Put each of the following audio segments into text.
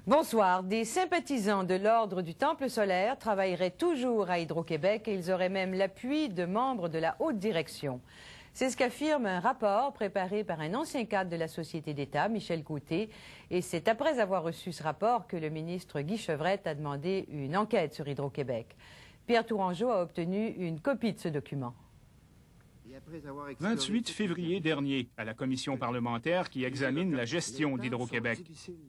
Bonsoir. Des sympathisants de l'Ordre du Temple solaire travailleraient toujours à Hydro-Québec et ils auraient même l'appui de membres de la haute direction. C'est ce qu'affirme un rapport préparé par un ancien cadre de la Société d'État, Michel Côté. Et c'est après avoir reçu ce rapport que le ministre Guy Chevrette a demandé une enquête sur Hydro-Québec. Pierre Tourangeau a obtenu une copie de ce document. 28 février dernier, à la commission parlementaire qui examine la gestion d'Hydro-Québec.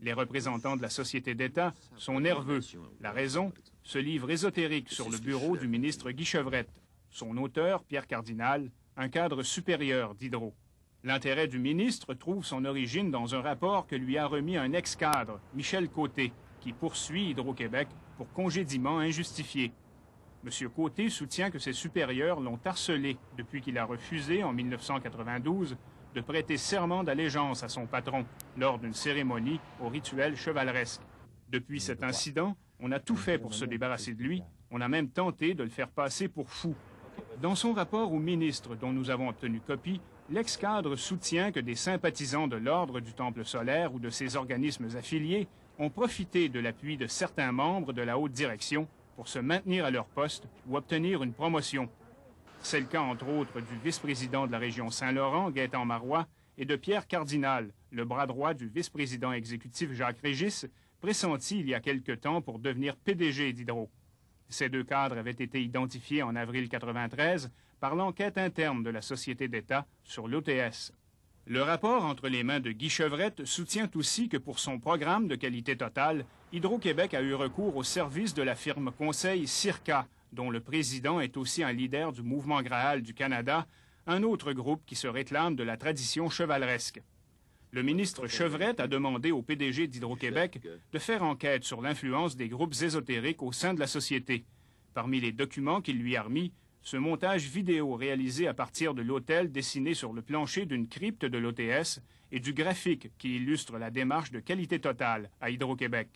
Les représentants de la Société d'État sont nerveux. La raison, ce livre ésotérique sur le bureau du ministre Guy Chevrette. Son auteur, Pierre Cardinal, un cadre supérieur d'Hydro. L'intérêt du ministre trouve son origine dans un rapport que lui a remis un ex-cadre, Michel Côté, qui poursuit Hydro-Québec pour congédiement injustifié. M. Côté soutient que ses supérieurs l'ont harcelé depuis qu'il a refusé, en 1992, de prêter serment d'allégeance à son patron lors d'une cérémonie au rituel chevaleresque. Depuis cet incident, on a tout fait pour se débarrasser de lui. On a même tenté de le faire passer pour fou. Dans son rapport au ministre, dont nous avons obtenu copie, l'ex-cadre soutient que des sympathisants de l'Ordre du Temple solaire ou de ses organismes affiliés ont profité de l'appui de certains membres de la haute direction pour se maintenir à leur poste ou obtenir une promotion. C'est le cas, entre autres, du vice-président de la région Saint-Laurent, Gaétan Marois, et de Pierre Cardinal, le bras droit du vice-président exécutif Jacques Régis, pressenti il y a quelque temps pour devenir PDG d'Hydro. Ces deux cadres avaient été identifiés en avril 1993 par l'enquête interne de la Société d'État sur l'OTS. Le rapport entre les mains de Guy Chevrette soutient aussi que pour son programme de qualité totale, Hydro-Québec a eu recours au service de la firme conseil Circa, dont le président est aussi un leader du mouvement Graal du Canada, un autre groupe qui se réclame de la tradition chevaleresque. Le ministre Chevrette a demandé au PDG d'Hydro-Québec de faire enquête sur l'influence des groupes ésotériques au sein de la société. Parmi les documents qu'il lui a remis, ce montage vidéo réalisé à partir de l'autel dessiné sur le plancher d'une crypte de l'OTS et du graphique qui illustre la démarche de qualité totale à Hydro-Québec.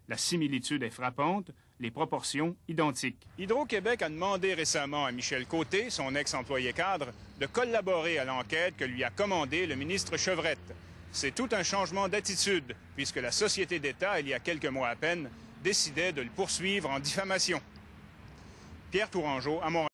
La similitude est frappante, les proportions identiques. Hydro-Québec a demandé récemment à Michel Côté, son ex-employé cadre, de collaborer à l'enquête que lui a commandée le ministre Chevrette. C'est tout un changement d'attitude, puisque la Société d'État, il y a quelques mois à peine, décidait de le poursuivre en diffamation. Pierre Tourangeau, à Montréal.